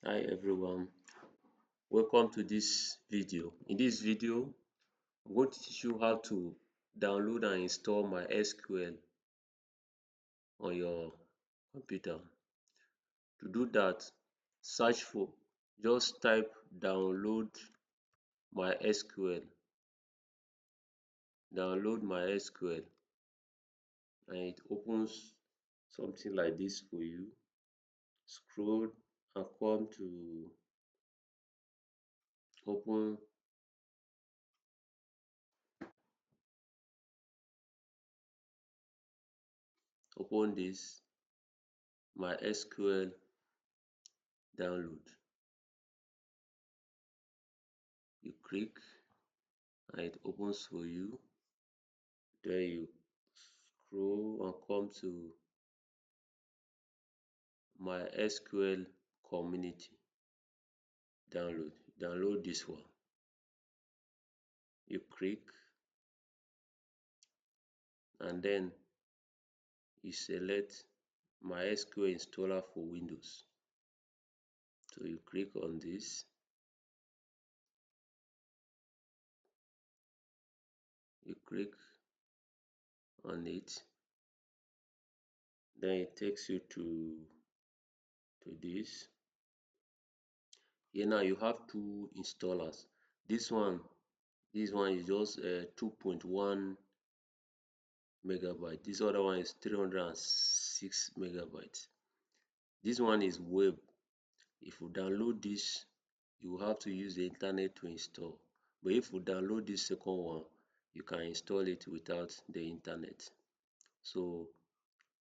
Hi everyone, welcome to this video. In this video, I'm going to teach you how to download and install MySQL on your computer. To do that, search for, just type download MySQL, download MySQL, and it opens something like this for you. Scroll and come to open open this MySQL download. You click and it opens for you. Then you scroll and come to MySQL community. Download this one. You click and then you select MySQL installer for Windows. So you click on this. You click on it. Then it takes you to this. Here now you have two installers. This one is just 2.1 megabyte. This other one is 306 megabytes. This one is web. If you download this, you will have to use the internet to install. But if you download this second one, you can install it without the internet. So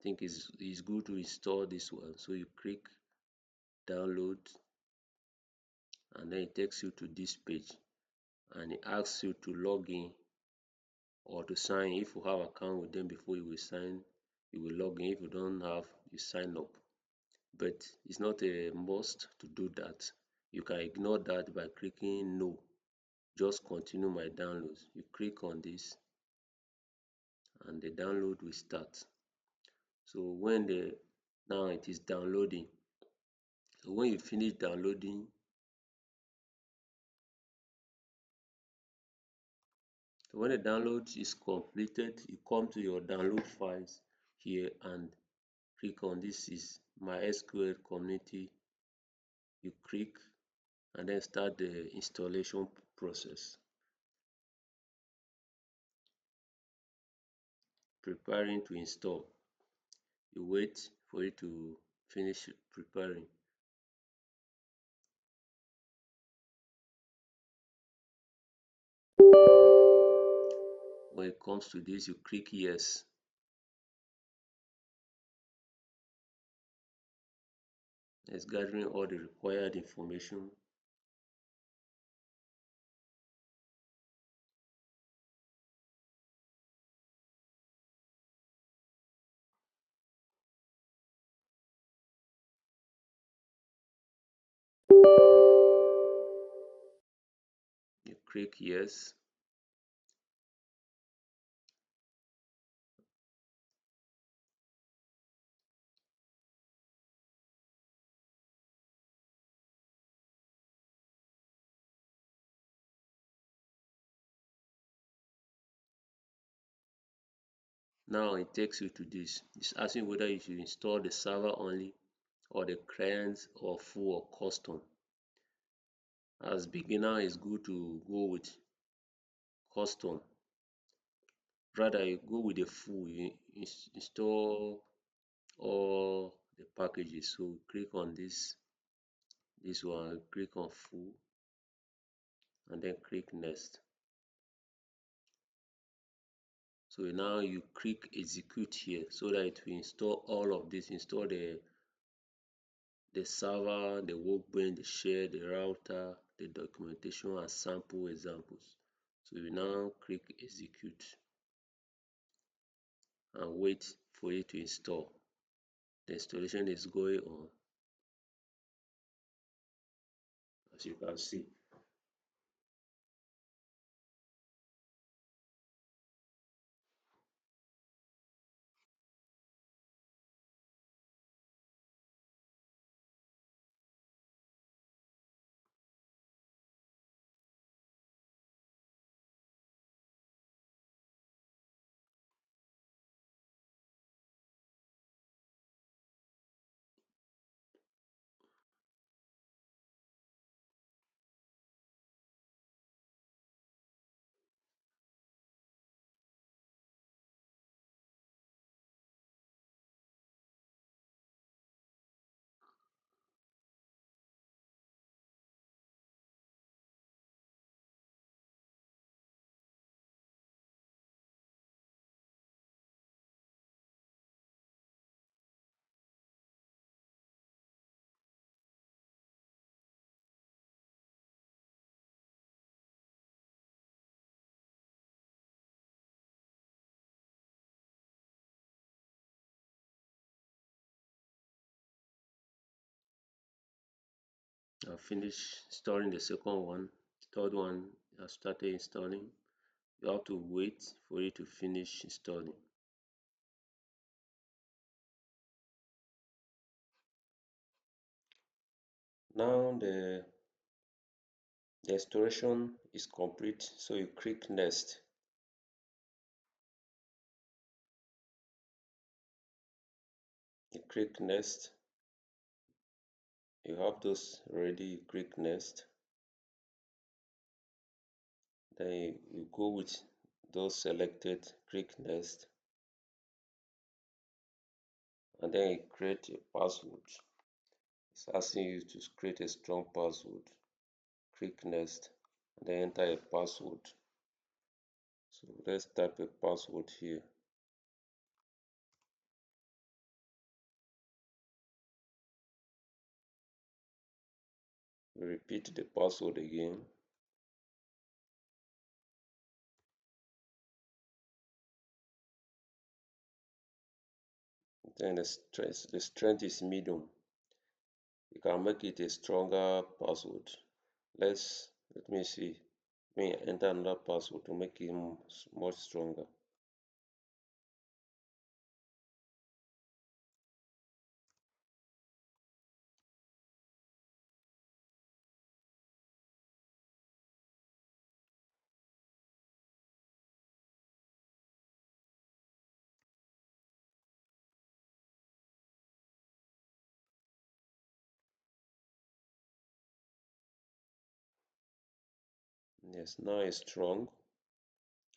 I think it's good to install this one. So you click download and then it takes you to this page and it asks you to log in or to sign. If you have account with them before you will sign, you will log in. If you don't have, you sign up. But it's not a must to do that. You can ignore that by clicking no. Just continue my downloads. You click on this and the download will start. So now it is downloading. So when you finish downloading, so when the download is completed, you come to your download files here and click on this is MySQL community. You click and then start the installation process. Preparing to install. You wait for it to finish preparing. When it comes to this, you click yes. It's gathering all the required information. You click yes. Now it takes you to this. It's asking whether you should install the server only or the client or full or custom. As beginner, it's good to go with custom. Rather, you go with the full. You install all the packages. So click on this one, click on full and then click next. So now you click execute here so that it will install all of this. Install the server, the workbench, the share, the router, the documentation and sample examples. So you now click execute and wait for it to install. The installation is going on, as you can see. I finished installing the second one. Third one I started installing. You have to wait for it to finish installing. Now the installation is complete, so you click next. You click next. You have those ready, you click next. Then you go with those selected, click next, and then you create a password. It's asking you to create a strong password. Click next, and then enter a password. So let's type a password here. You repeat the password again. Then the strength is medium. You can make it a stronger password. Let me see. Let me enter another password to make it much stronger. Yes, now it's strong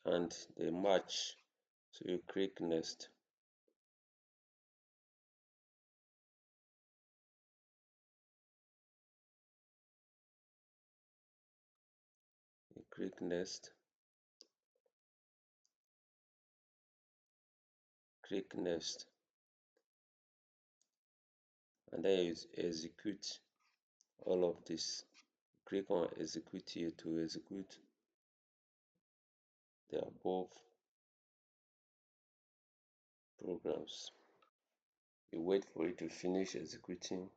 and they match. So you click next. You click next. Click next. And then you execute all of this. Click on execute here to execute the above programs. You wait for it to finish executing.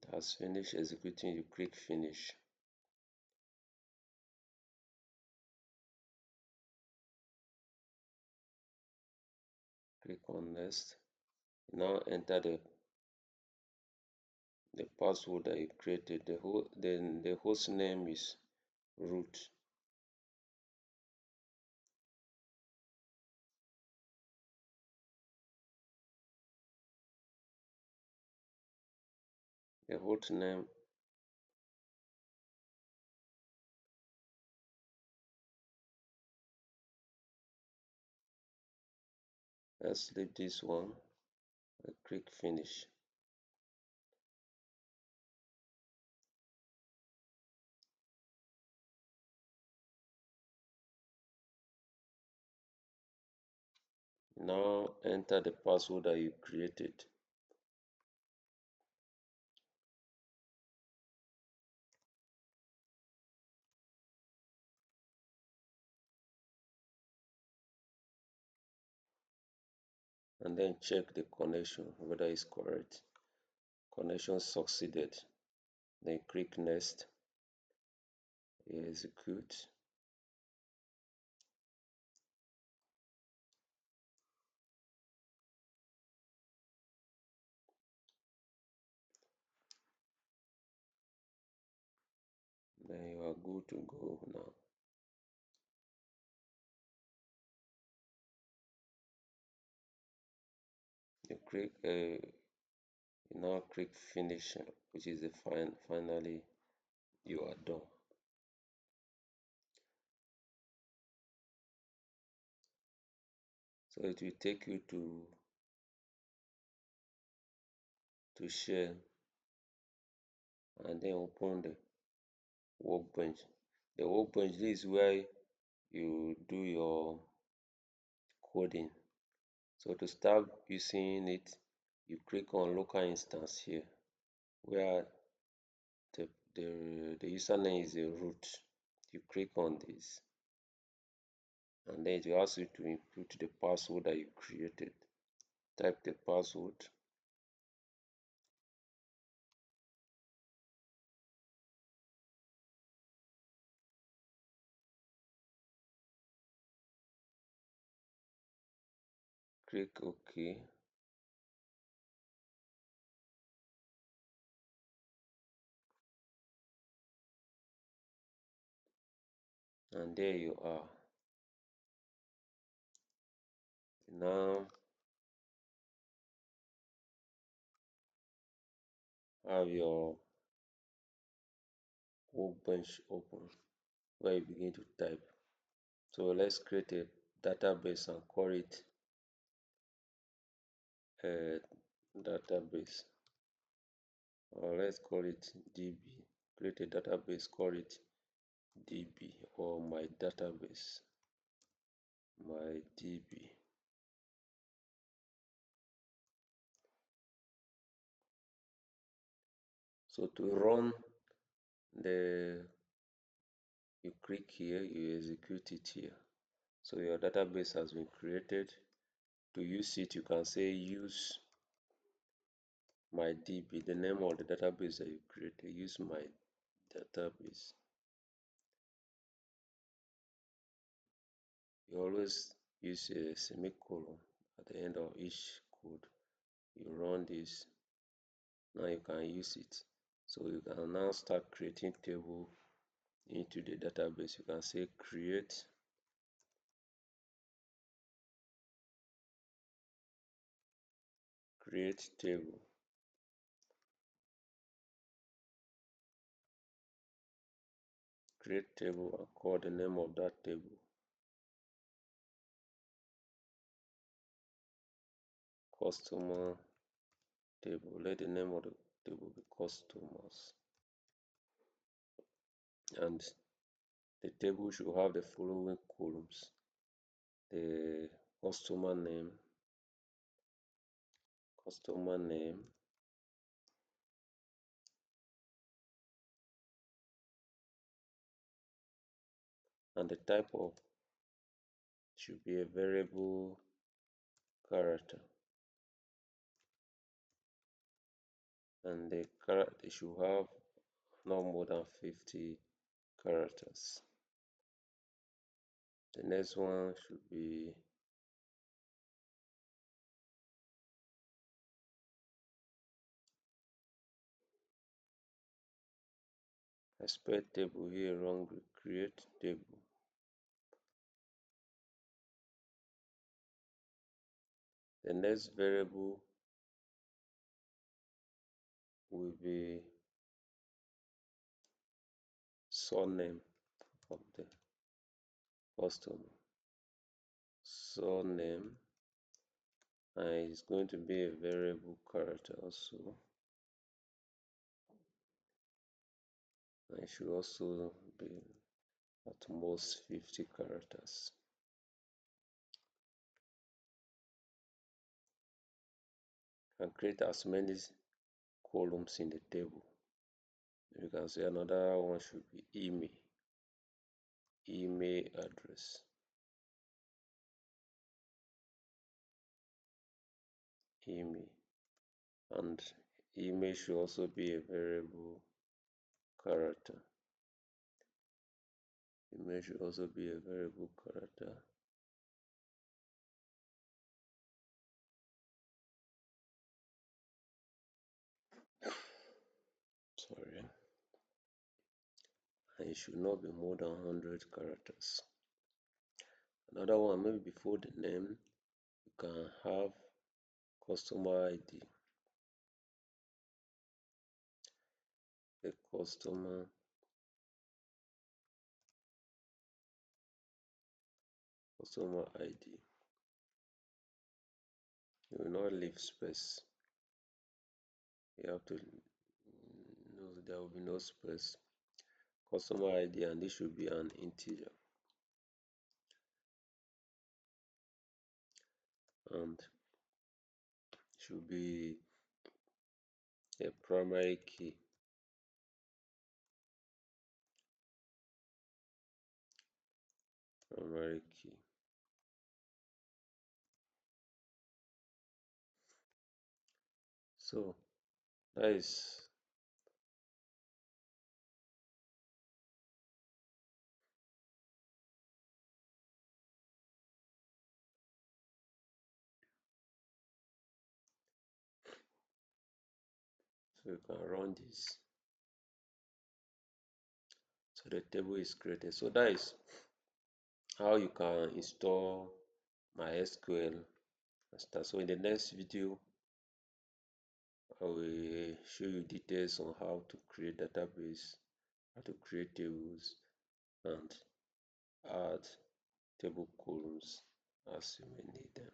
It has finished executing. You click finish. Click on next. Now enter the password that you created. Then the host name is root. The host name. Let's leave this one. I click finish. Now enter the password that you created. And then check the connection whether it's correct. Connection succeeded. Then click next. Execute. Then you are good to go now. You now click finish, which is the finally you are done. So it will take you to share and then open the workbench. The workbench, this is where you do your coding. So to start using it, you click on local instance here, where the username is a root. You click on this and then it will ask you to input the password that you created. Type the password. Click OK. And there you are. Now have your workbench open where you begin to type. So let's create a database and call it database, or let's call it DB. Create a database, call it DB or my database, my DB. So to run the, you click here, you execute it here. So your database has been created. To use it, you can say use my DB, the name of the database that you created. Use my database. You always use a semicolon at the end of each code. You run this, now you can use it. So you can now start creating table into the database. You can say create table. Create table and call the name of that table customer table. Let the name of the table be customers. And the table should have the following columns: the customer name, and the type of should be a variable character, and the character should have not more than 50 characters. The next one should be expect table. Here wrong, create table. The next variable will be surname of the customer. Surname, and it's going to be a variable character also. And it should also be at most 50 characters. And create as many columns in the table. You can see another one should be email address. Email, and email should also be a variable character. Email should also be a variable character. Sorry. And it should not be more than 100 characters. Another one, maybe before the name, you can have customer ID. The customer ID. You will not leave space. You have to know there will be no space. Customer ID, and this should be an integer. And should be a primary key. primary key. So that is so you can run this. So the table is created. So that is how you can install MySQL and start. So in the next video, I will show you details on how to create database, how to create tables, and add table columns as you may need them.